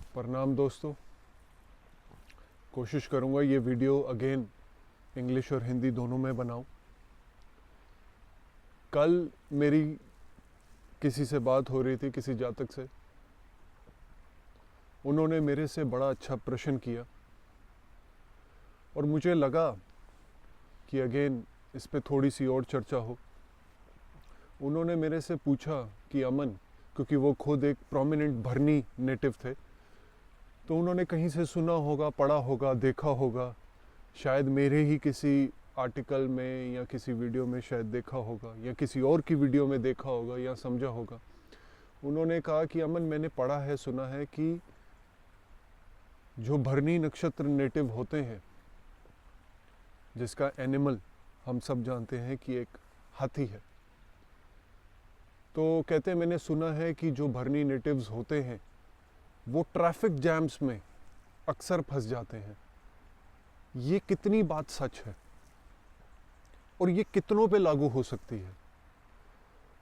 प्रणाम दोस्तों। कोशिश करूँगा ये वीडियो अगेन इंग्लिश और हिंदी दोनों में बनाऊं। कल मेरी किसी से बात हो रही थी, किसी जातक से। उन्होंने मेरे से बड़ा अच्छा प्रश्न किया और मुझे लगा कि अगेन इस पे थोड़ी सी और चर्चा हो। उन्होंने मेरे से पूछा कि अमन, क्योंकि वो खुद एक प्रोमिनेंट भरनी नेटिव थे, तो उन्होंने कहीं से सुना होगा, पढ़ा होगा, देखा होगा, शायद मेरे ही किसी आर्टिकल में या किसी वीडियो में शायद देखा होगा, या किसी और की वीडियो में देखा होगा या समझा होगा। उन्होंने कहा कि अमन, मैंने पढ़ा है, सुना है कि जो भरनी नक्षत्र नेटिव होते हैं, जिसका एनिमल हम सब जानते हैं कि एक हाथी है, तो कहते हैं मैंने सुना है कि जो भरनी नेटिव्स होते हैं वो ट्रैफिक जैम्स में अक्सर फंस जाते हैं। ये कितनी बात सच है और ये कितनों पे लागू हो सकती है?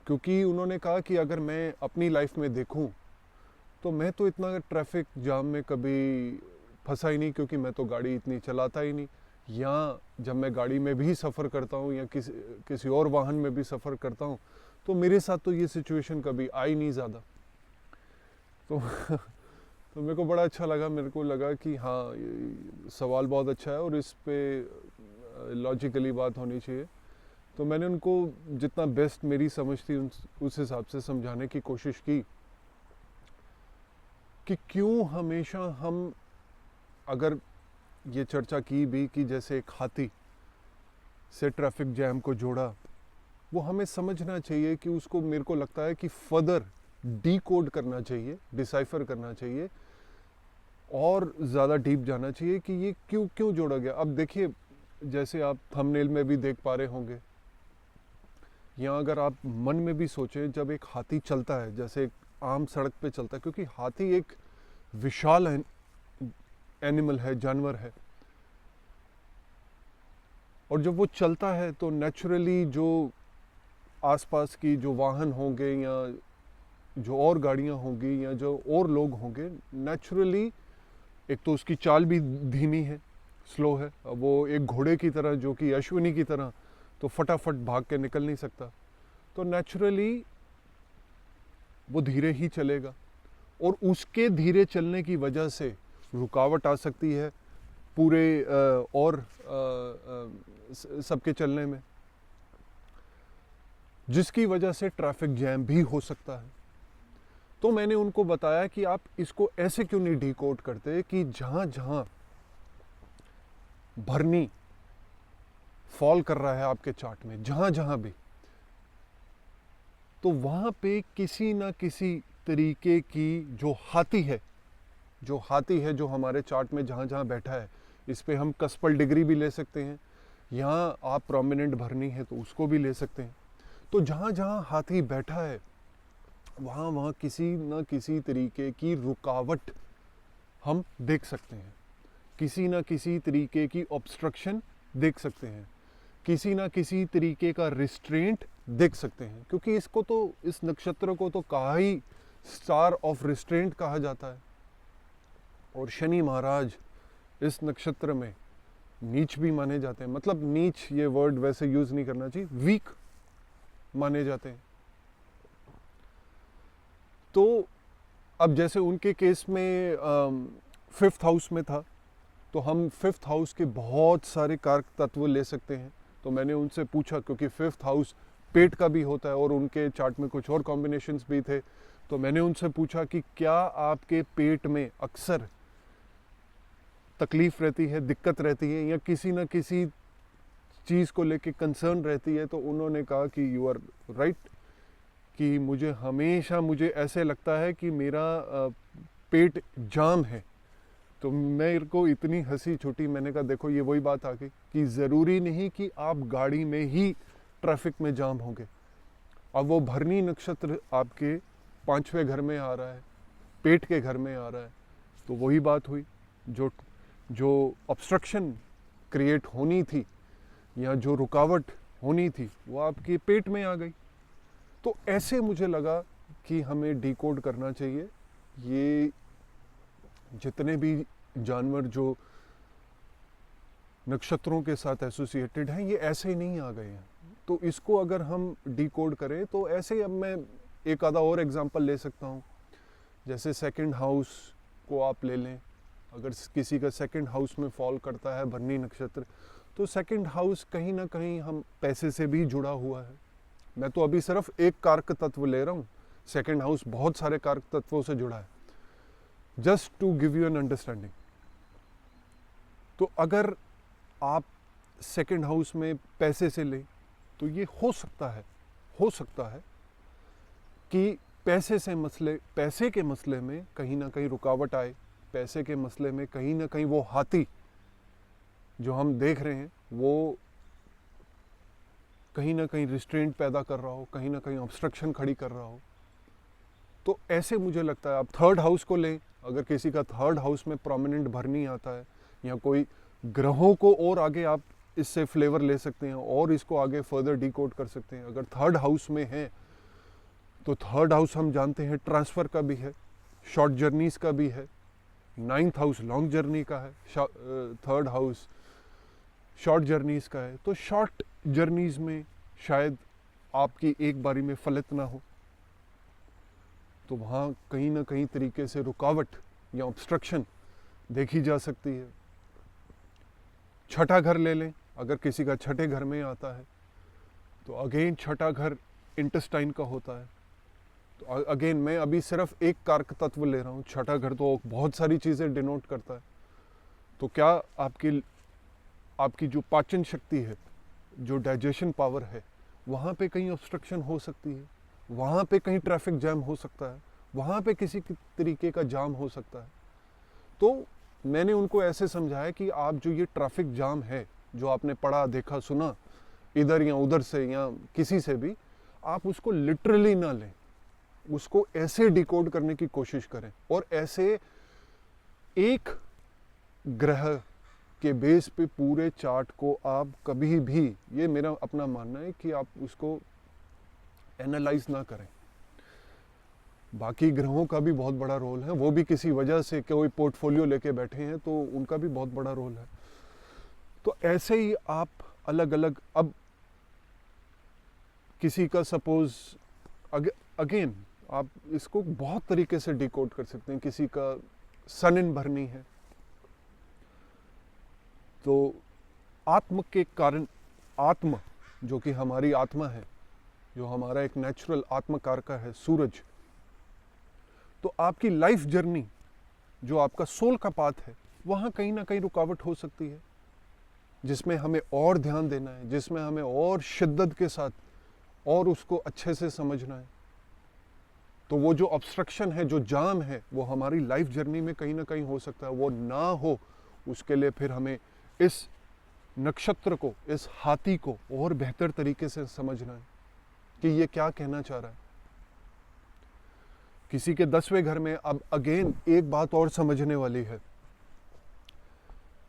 क्योंकि उन्होंने कहा कि अगर मैं अपनी लाइफ में देखूं तो मैं तो इतना ट्रैफिक जाम में कभी फंसा ही नहीं, क्योंकि मैं तो गाड़ी इतनी चलाता ही नहीं। या जब मैं गाड़ी में भी सफ़र करता हूँ या किसी और वाहन में भी सफ़र करता हूँ तो मेरे साथ तो ये सिचुएशन कभी आई नहीं ज़्यादा। तो मेरे को बड़ा अच्छा लगा। मेरे को लगा कि हाँ, ये सवाल बहुत अच्छा है और इस पे लॉजिकली बात होनी चाहिए। तो मैंने उनको जितना बेस्ट मेरी समझ थी उस हिसाब से समझाने की कोशिश की कि क्यों हमेशा हम, अगर ये चर्चा की भी कि जैसे एक हाथी से ट्रैफिक जैम को जोड़ा, वो हमें समझना चाहिए कि उसको, मेरे को लगता है कि फर्दर डीकोड करना चाहिए, डिसाइफर करना चाहिए और ज़्यादा डीप जाना चाहिए कि ये क्यों जोड़ा गया। अब देखिए, जैसे आप थंबनेल में भी देख पा रहे होंगे, या अगर आप मन में भी सोचें, जब एक हाथी चलता है, जैसे एक आम सड़क पे चलता है, क्योंकि हाथी एक विशाल एनिमल है, जानवर है, और जब वो चलता है तो नेचुरली जो आसपास की जो वाहन होंगे या जो और गाड़ियां होंगी या जो और लोग होंगे, नेचुरली एक तो उसकी चाल भी धीमी है, स्लो है। वो एक घोड़े की तरह, जो कि अश्विनी की तरह तो फटाफट भाग के निकल नहीं सकता, तो नेचुरली वो धीरे ही चलेगा और उसके धीरे चलने की वजह से रुकावट आ सकती है पूरे और सबके चलने में, जिसकी वजह से ट्रैफिक जैम भी हो सकता है। तो मैंने उनको बताया कि आप इसको ऐसे क्यों नहीं डिकोड करते कि जहां जहां भरनी फॉल कर रहा है आपके चार्ट में, जहां जहां भी, तो वहां पे किसी ना किसी तरीके की जो हाथी है जो हमारे चार्ट में जहां जहां बैठा है, इस पे हम कस्पल डिग्री भी ले सकते हैं। यहाँ आप प्रोमिनेंट भरनी है तो उसको भी ले सकते हैं। तो जहां जहां हाथी बैठा है वहाँ वहाँ किसी न किसी तरीके की रुकावट हम देख सकते हैं, किसी न किसी तरीके की ऑब्स्ट्रक्शन देख सकते हैं, किसी न किसी तरीके का रिस्ट्रेंट देख सकते हैं। क्योंकि इसको तो, इस नक्षत्र को तो कहा ही स्टार ऑफ रिस्ट्रेंट कहा जाता है। और शनि महाराज इस नक्षत्र में नीच भी माने जाते हैं। मतलब नीच ये वर्ड वैसे यूज नहीं करना चाहिए, वीक माने जाते हैं। तो अब जैसे उनके केस में 5th हाउस में था, तो हम 5th हाउस के बहुत सारे कारक तत्व ले सकते हैं। तो मैंने उनसे पूछा, क्योंकि 5th हाउस पेट का भी होता है और उनके चार्ट में कुछ और कॉम्बिनेशंस भी थे, तो मैंने उनसे पूछा कि क्या आपके पेट में अक्सर तकलीफ रहती है, दिक्कत रहती है, या किसी न किसी चीज़ को लेके कंसर्न रहती है? तो उन्होंने कहा कि यू आर राइट, कि मुझे ऐसे लगता है कि मेरा पेट जाम है। तो मेरे को इतनी हंसी छूटी। मैंने कहा देखो, ये वही बात आ गई कि ज़रूरी नहीं कि आप गाड़ी में ही ट्रैफिक में जाम होंगे। अब वो भरनी नक्षत्र आपके 5वें घर में आ रहा है, पेट के घर में आ रहा है, तो वही बात हुई, जो ऑब्स्ट्रक्शन क्रिएट होनी थी या जो रुकावट होनी थी वो आपके पेट में आ गई। तो ऐसे मुझे लगा कि हमें डिकोड करना चाहिए ये जितने भी जानवर जो नक्षत्रों के साथ एसोसिएटेड हैं, ये ऐसे ही नहीं आ गए हैं। तो इसको अगर हम डिकोड करें तो ऐसे, अब मैं एक आधा और एग्जांपल ले सकता हूँ। जैसे सेकंड हाउस को आप ले लें, अगर किसी का सेकंड हाउस में फॉल करता है भरनी नक्षत्र, तो सेकंड हाउस कहीं ना कहीं हम पैसे से भी जुड़ा हुआ है। मैं तो अभी सिर्फ एक कारक तत्व ले रहा हूँ, सेकंड हाउस बहुत सारे कारक तत्वों से जुड़ा है, just to give you an understanding. तो अगर आप सेकंड हाउस में पैसे से लें तो ये हो सकता है कि पैसे के मसले में कहीं ना कहीं रुकावट आए, पैसे के मसले में कहीं ना कहीं वो हाथी जो हम देख रहे हैं वो कहीं ना कहीं रिस्ट्रेंट पैदा कर रहा हो, कहीं ना कहीं ऑब्स्ट्रक्शन खड़ी कर रहा हो। तो ऐसे मुझे लगता है, आप थर्ड हाउस को लें, अगर किसी का थर्ड हाउस में प्रोमिनेंट भरनी आता है, या कोई ग्रहों को और आगे आप इससे फ्लेवर ले सकते हैं और इसको आगे फर्दर डिकोड कर सकते हैं। अगर थर्ड हाउस में है तो थर्ड हाउस हम जानते हैं ट्रांसफ़र का भी है, शॉर्ट जर्नीज़ का भी है, नाइन्थ हाउस लॉन्ग जर्नी का है, थर्ड हाउस शॉर्ट जर्नीज़ का है। तो शॉर्ट जर्नीज़ में शायद आपकी एक बारी में फलित ना हो, तो वहाँ कहीं ना कहीं तरीके से रुकावट या ऑब्स्ट्रक्शन देखी जा सकती है। छठा घर ले लें, अगर किसी का छठे घर में आता है तो अगेन छठा घर इंटेस्टाइन का होता है। तो अगेन मैं अभी सिर्फ एक कारक तत्व ले रहा हूँ, छठा घर तो बहुत सारी चीज़ें डिनोट करता है। तो क्या आपकी जो पाचन शक्ति है, जो डाइजेशन पावर है, वहाँ पे कहीं ऑब्स्ट्रक्शन हो सकती है, वहाँ पे कहीं ट्रैफिक जैम हो सकता है, वहाँ पे किसी तरीके का जाम हो सकता है। तो मैंने उनको ऐसे समझाया कि आप जो ये ट्रैफिक जाम है, जो आपने पढ़ा देखा सुना इधर या उधर से या किसी से भी, आप उसको लिटरली ना लें, उसको ऐसे डिकोड करने की कोशिश करें। और ऐसे एक ग्रह के बेस पे पूरे चार्ट को आप कभी भी, ये मेरा अपना मानना है कि आप उसको एनालाइज ना करें। बाकी ग्रहों का भी बहुत बड़ा रोल है, वो भी किसी वजह से कोई पोर्टफोलियो लेके बैठे हैं तो उनका भी बहुत बड़ा रोल है। तो ऐसे ही आप अलग अलग, अब किसी का सपोज अगेन आप इसको बहुत तरीके से डिकोड कर सकते हैं। किसी का सन इन भरनी है तो आत्म के कारण, आत्मा जो कि हमारी आत्मा है, जो हमारा एक नेचुरल आत्मकार का है, सूरज, तो आपकी लाइफ जर्नी जो आपका सोल का पाथ है, वहाँ कहीं ना कहीं रुकावट हो सकती है, जिसमें हमें और ध्यान देना है, जिसमें हमें और शिद्दत के साथ और उसको अच्छे से समझना है। तो वो जो ऑब्स्ट्रक्शन है, जो जाम है, वो हमारी लाइफ जर्नी में कहीं ना कहीं हो सकता है। वो ना हो, उसके लिए फिर हमें इस नक्षत्र को, इस हाथी को और बेहतर तरीके से समझना है कि ये क्या कहना चाह रहा है। किसी के 10वें घर में, अब अगेन एक बात और समझने वाली है।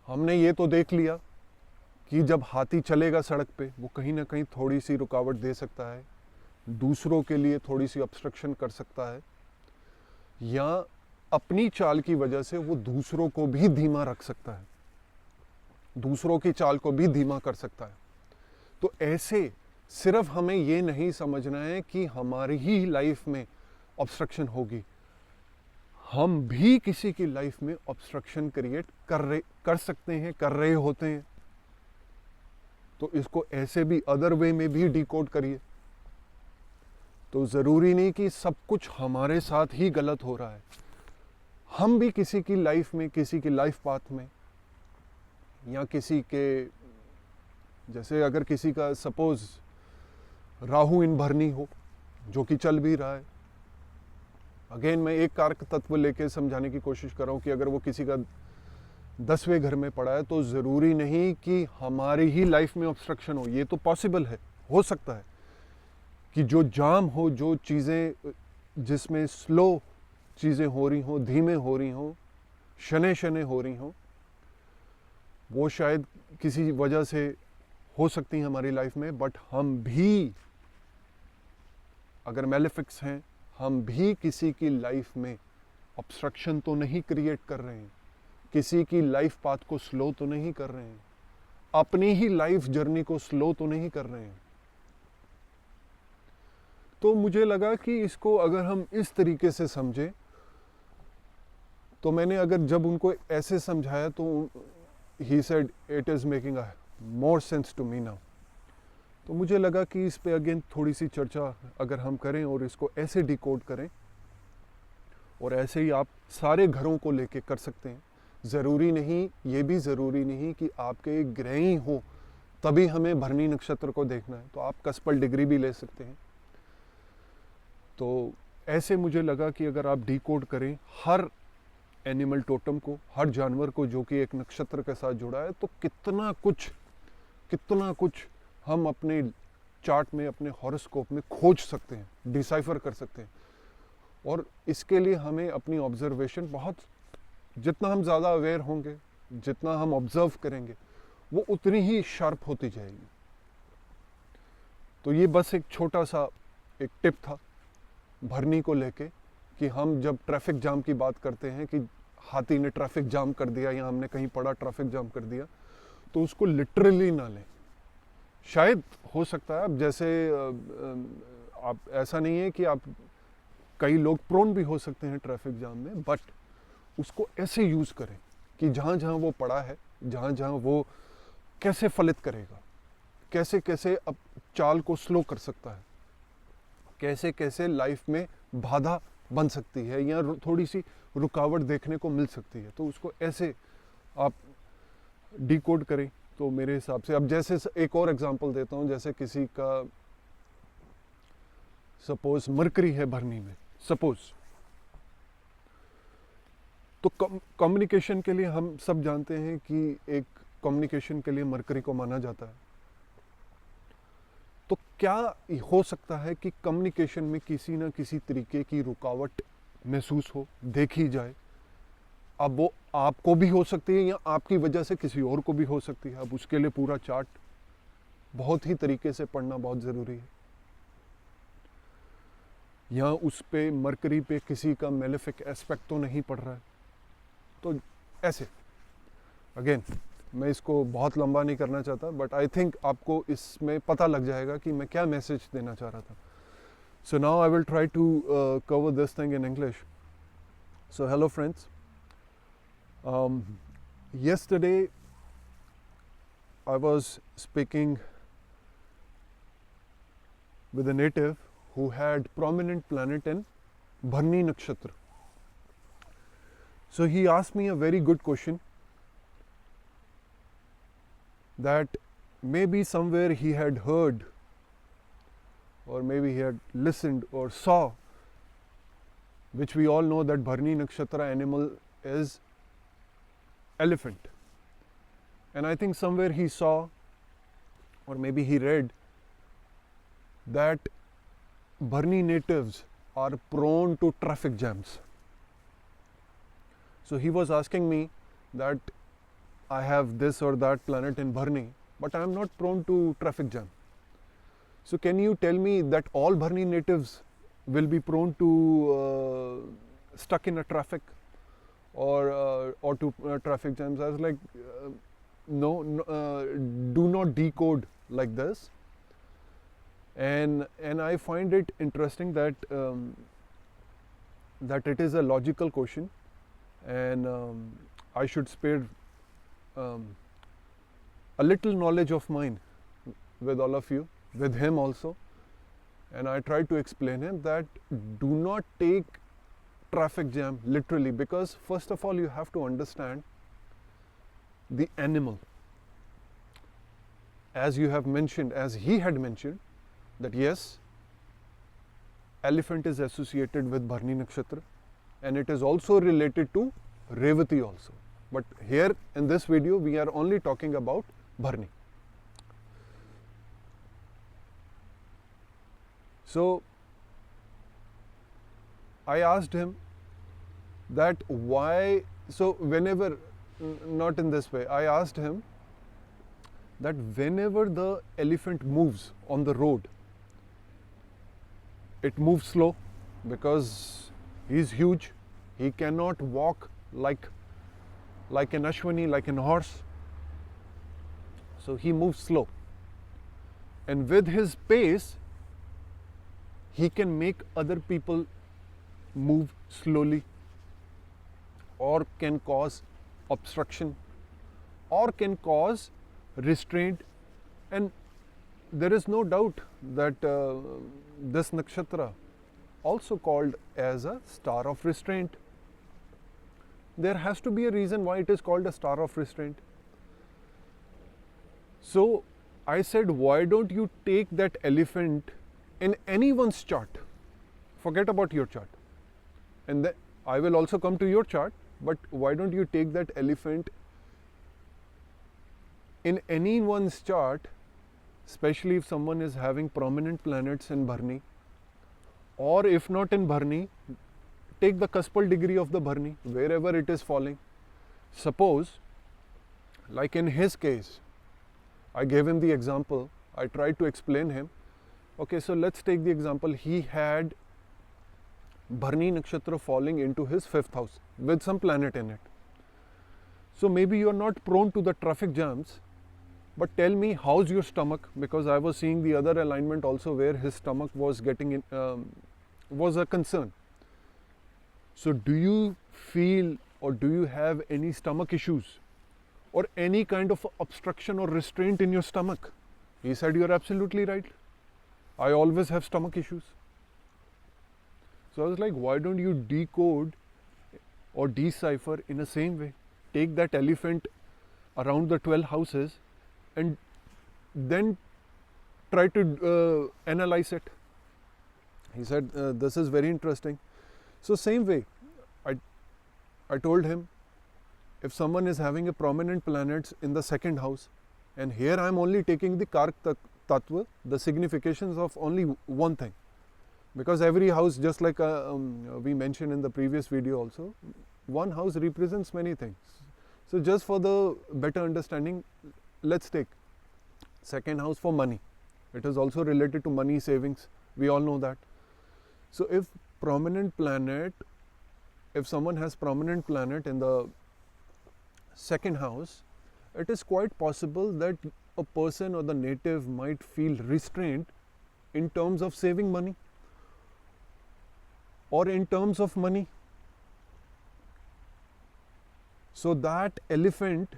हमने ये तो देख लिया कि जब हाथी चलेगा सड़क पे, वो कहीं ना कहीं थोड़ी सी रुकावट दे सकता है, दूसरों के लिए थोड़ी सी ऑब्स्ट्रक्शन कर सकता है, या अपनी चाल की वजह से वो दूसरों को भी धीमा रख सकता है, दूसरों की चाल को भी धीमा कर सकता है। तो ऐसे सिर्फ हमें ये नहीं समझना है कि हमारी ही लाइफ में ऑब्स्ट्रक्शन होगी, हम भी किसी की लाइफ में ऑब्स्ट्रक्शन क्रिएट कर सकते हैं, कर रहे होते हैं। तो इसको ऐसे भी अदर वे में भी डिकोड करिए। तो ज़रूरी नहीं कि सब कुछ हमारे साथ ही गलत हो रहा है, हम भी किसी की लाइफ में, किसी की लाइफ पाथ में, या किसी के, जैसे अगर किसी का सपोज राहु इन भरनी हो, जो कि चल भी रहा है, अगेन मैं एक कारक तत्व लेके समझाने की कोशिश कर रहा हूँ कि अगर वो किसी का 10वें घर में पड़ा है तो ज़रूरी नहीं कि हमारी ही लाइफ में ऑब्स्ट्रक्शन हो। ये तो पॉसिबल है, हो सकता है कि जो जाम हो, जो चीज़ें जिसमें स्लो चीज़ें हो रही हों, धीमे हो रही हों, शने शने हो रही हों, वो शायद किसी वजह से हो सकती हैं हमारी लाइफ में। बट हम भी, अगर मैलेफिक्स हैं, हम भी किसी की लाइफ में ऑब्स्ट्रक्शन तो नहीं क्रिएट कर रहे हैं, किसी की लाइफ पाथ को स्लो तो नहीं कर रहे हैं, अपनी ही लाइफ जर्नी को स्लो तो नहीं कर रहे हैं। तो मुझे लगा कि इसको अगर हम इस तरीके से समझें, तो मैंने अगर जब उनको ऐसे समझाया तो he said it is making a more sense to me now. तो मुझे लगा कि इस पे अगेन थोड़ी सी चर्चा अगर हम करें और इसको ऐसे डिकोड करें, और ऐसे ही आप सारे घरों को लेके कर सकते हैं। ज़रूरी नहीं, ये भी ज़रूरी नहीं कि आपके ग्रह ही हो तभी हमें भरणी नक्षत्र को देखना है, तो आप कस्पल डिग्री भी ले सकते हैं। तो ऐसे मुझे लगा कि अगर आप डिकोड करें हर एनिमल टोटम को, हर जानवर को जो कि एक नक्षत्र के साथ जुड़ा है, तो कितना कुछ हम अपने चार्ट में, अपने हॉरोस्कोप में खोज सकते हैं, डिसाइफर कर सकते हैं। और इसके लिए हमें अपनी ऑब्जर्वेशन बहुत, जितना हम ज़्यादा अवेयर होंगे, जितना हम ऑब्जर्व करेंगे, वो उतनी ही शार्प होती जाएगी। तो ये बस एक छोटा सा एक टिप था भरनी को लेके, कि हम जब ट्रैफिक जाम की बात करते हैं कि हाथी ने ट्रैफिक जाम कर दिया या हमने कहीं पड़ा ट्रैफिक जाम कर दिया, तो उसको लिटरली ना लें। शायद हो सकता है, अब जैसे आप, ऐसा नहीं है कि आप, कई लोग प्रोन भी हो सकते हैं ट्रैफिक जाम में, बट उसको ऐसे यूज़ करें कि जहाँ जहाँ वो पड़ा है, जहाँ जहाँ वो कैसे फलित करेगा, कैसे कैसे अब चाल को स्लो कर सकता है, कैसे कैसे लाइफ में बाधा बन सकती है या थोड़ी सी रुकावट देखने को मिल सकती है, तो उसको ऐसे आप डिकोड करें। तो मेरे हिसाब से, अब जैसे एक और एग्जांपल देता हूँ, जैसे किसी का सपोज मरकरी है भरनी में, सपोज, तो कम्युनिकेशन के लिए हम सब जानते हैं कि एक कम्युनिकेशन के लिए मरकरी को माना जाता है। तो क्या हो सकता है कि कम्युनिकेशन में किसी ना किसी तरीके की रुकावट महसूस हो, देखी जाए। अब वो आपको भी हो सकती है या आपकी वजह से किसी और को भी हो सकती है। अब उसके लिए पूरा चार्ट बहुत ही तरीके से पढ़ना बहुत ज़रूरी है। यहाँ उस पे मरकरी पे किसी का मेलेफिक एस्पेक्ट तो नहीं पड़ रहा है। तो ऐसे अगेन मैं इसको बहुत लंबा नहीं करना चाहता, बट आई थिंक आपको इसमें पता लग जाएगा कि मैं क्या मैसेज देना चाह रहा था। So now I will try to cover this thing in English. So hello friends. Yesterday I was speaking with a native who had prominent planet in Bharni Nakshatra. So he asked me a very good question, that maybe somewhere he had heard or maybe he had listened or saw, which we all know that Bharni Nakshatra animal is elephant. And I think somewhere he saw or maybe he read that Bharni natives are prone to traffic jams. So he was asking me that I have this or that planet in Bharni, but I am not prone to traffic jam. So can you tell me that all Bharni natives will be prone to stuck in a traffic or to traffic jams? I was like, no, do not decode like this. And I find it interesting that that it is a logical question, and I should spare a little knowledge of mine with all of you, with him also. And I tried to explain him that do not take traffic jam literally, because first of all you have to understand the animal. As you have mentioned, as he had mentioned, that yes, elephant is associated with Bharni Nakshatra and it is also related to Revati also. But here in this video we are only talking about Bharni. So I asked him that why, so whenever, not in this way, I asked him that whenever the elephant moves on the road, it moves slow because he is huge He cannot walk like an Ashwini, like an horse. So he moves slow. And with his pace, he can make other people move slowly, or can cause obstruction, or can cause restraint. And there is no doubt that this nakshatra, also called as a star of restraint, there has to be a reason why it is called a star of restraint. So I said, why don't you take that elephant in anyone's chart? Forget about your chart. And then I will also come to your chart, but why don't you take that elephant in anyone's chart, especially if someone is having prominent planets in Bharni, or if not in Bharni, take the cuspal degree of the Bharni, wherever it is falling. Suppose, like in his case, I gave him the example, I tried to explain him. Okay, so let's take the example. He had Bharni nakshatra falling into his 5th house with some planet in it. So maybe you are not prone to the traffic jams, but tell me, how's your stomach? Because I was seeing the other alignment also where his stomach was getting in, was a concern. So do you feel, or do you have any stomach issues, or any kind of obstruction or restraint in your stomach? He said, you're absolutely right. I always have stomach issues. So I was like, why don't you decode or decipher in the same way? Take that elephant around the 12 houses and then try to analyze it. He said, this is very interesting. So same way, I told him, if someone is having a prominent planets in the 2nd house, and here I am only taking the Kark Tattva, the significations of only one thing. Because every house, just like we mentioned in the previous video also, one house represents many things. So just for the better understanding, let's take 2nd house for money. It is also related to money, savings. We all know that. So if someone has prominent planet in the 2nd house, it is quite possible that a person or the native might feel restrained in terms of saving money, or in terms of money. So that elephant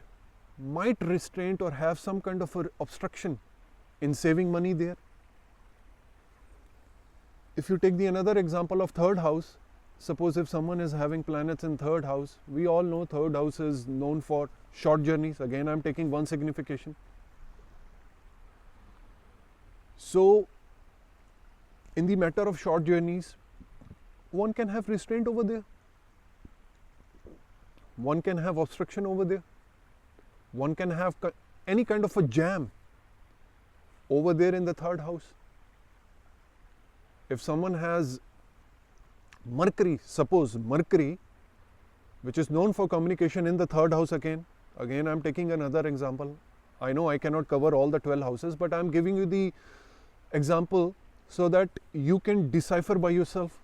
might restrain or have some kind of a obstruction in saving money there. If you take the another example of 3rd house, suppose if someone is having planets in 3rd house, we all know 3rd house is known for short journeys. Again, I am taking one signification. So in the matter of short journeys, one can have restraint over there. One can have obstruction over there. One can have any kind of a jam over there in the 3rd house. If someone has Mercury, suppose Mercury, which is known for communication in the 3rd house again I am taking another example. I know I cannot cover all the 12 houses, but I am giving you the example so that you can decipher by yourself.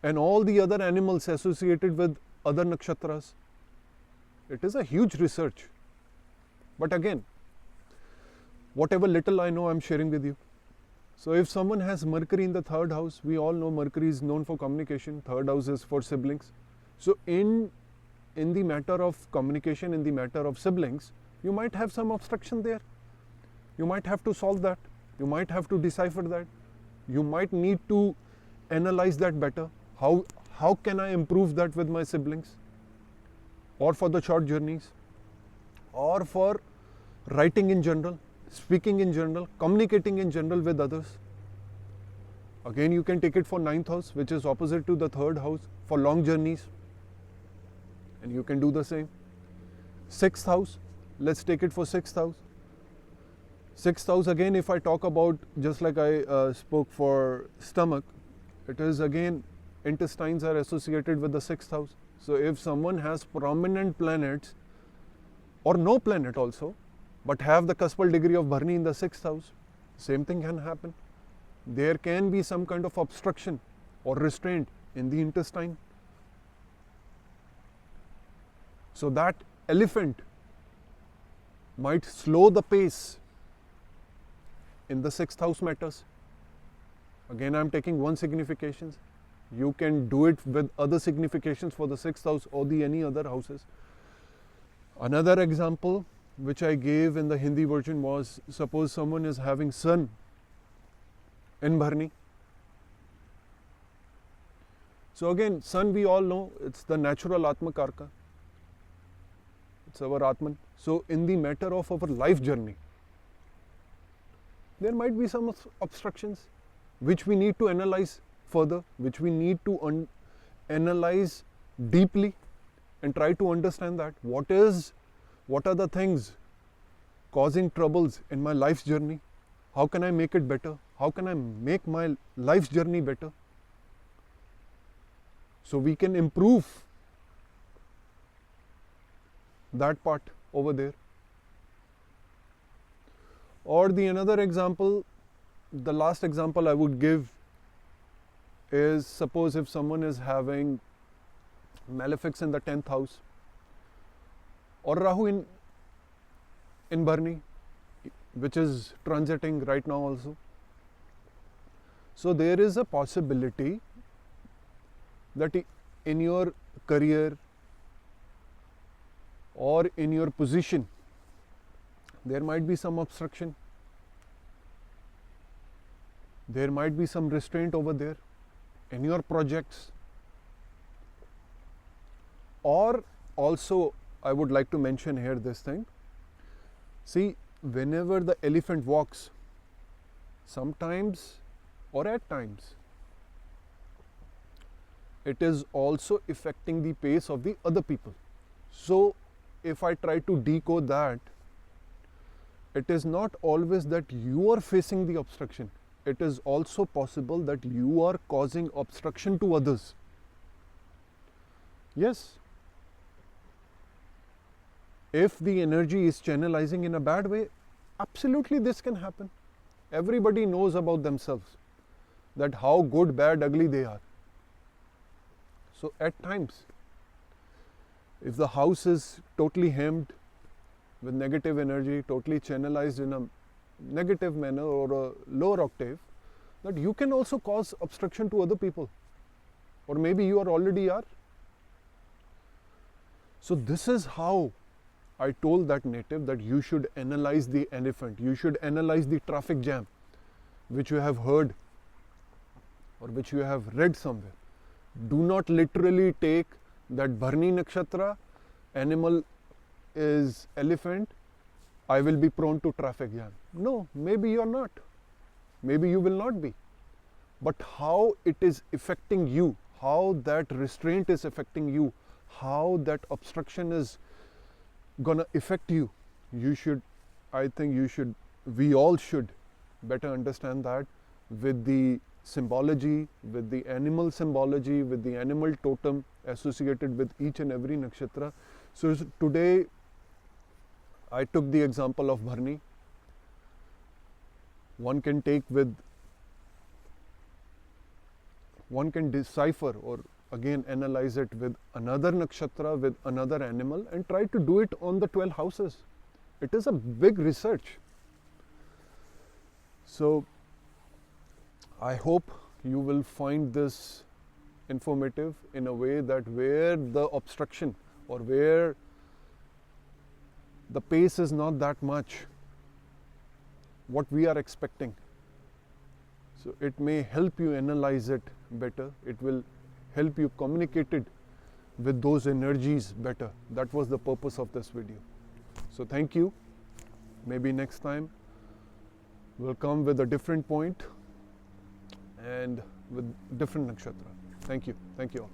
And all the other animals associated with other nakshatras. It is a huge research. But again, whatever little I know, I am sharing with you. So if someone has Mercury in the 3rd house, we all know Mercury is known for communication. 3rd house is for siblings. So in the matter of communication, in the matter of siblings, you might have some obstruction there. You might have to solve that. You might have to decipher that. You might need to analyze that better. How can I improve that with my siblings? Or for the short journeys? Or for writing in general? Speaking in general, communicating in general with others. Again, you can take it for 9th house, which is opposite to the 3rd house, for long journeys. And you can do the same. 6th house, let's take it for 6th house. 6th house, again, if I talk about, just like I spoke for stomach, it is again, intestines are associated with the 6th house. So if someone has prominent planets, or no planet also, but have the cuspal degree of Bharni in the 6th house, same thing can happen. There can be some kind of obstruction or restraint in the intestine. So that elephant might slow the pace in the 6th house matters. Again, I am taking one signification. You can do it with other significations for the 6th house or the any other houses. Another example which I gave in the Hindi version was, suppose someone is having sun in Bharni. So again, sun we all know, it's the natural Atma Karka. It's our Atman. So in the matter of our life journey, there might be some obstructions which we need to analyze further, which we need to analyze deeply and try to understand that what are the things causing troubles in my life's journey. How can I make it better? How can I make my life's journey better? So we can improve that part over there. Or the another example, the last example I would give is, suppose if someone is having malefics in the 10th house or Rahu in Bharni, which is transiting right now also. So there is a possibility that in your career or in your position, there might be some obstruction. There might be some restraint over there in your projects. Or also, I would like to mention here this thing. See, whenever the elephant walks, sometimes or at times, it is also affecting the pace of the other people. So, if I try to decode that, it is not always that you are facing the obstruction. It is also possible that you are causing obstruction to others. Yes. If the energy is channelizing in a bad way, absolutely this can happen. Everybody knows about themselves, that how good, bad, ugly they are. So at times, if the house is totally hemmed with negative energy, totally channelized in a negative manner or a lower octave, that you can also cause obstruction to other people, or maybe you already are. So this is how I told that native that you should analyze the elephant, you should analyze the traffic jam which you have heard or which you have read somewhere. Do not literally take that Bharni Nakshatra, animal is elephant, I will be prone to traffic jam. No, maybe you are not. Maybe you will not be. But how it is affecting you, how that restraint is affecting you, how that obstruction is gonna affect you, you should, I think you should, we all should better understand that with the symbology, with the animal symbology, with the animal totem associated with each and every nakshatra. So today I took the example of Bharni. One can take with, one can decipher or again analyze it with another nakshatra, with another animal, and try to do it on the 12 houses. It is a big research. So I hope you will find this informative in a way that where the obstruction or where the pace is not that much what we are expecting. So it may help you analyze it better. It will help you communicate it with those energies better. That was the purpose of this video. So thank you. Maybe next time we'll come with a different point and with different nakshatra. Thank you. Thank you all.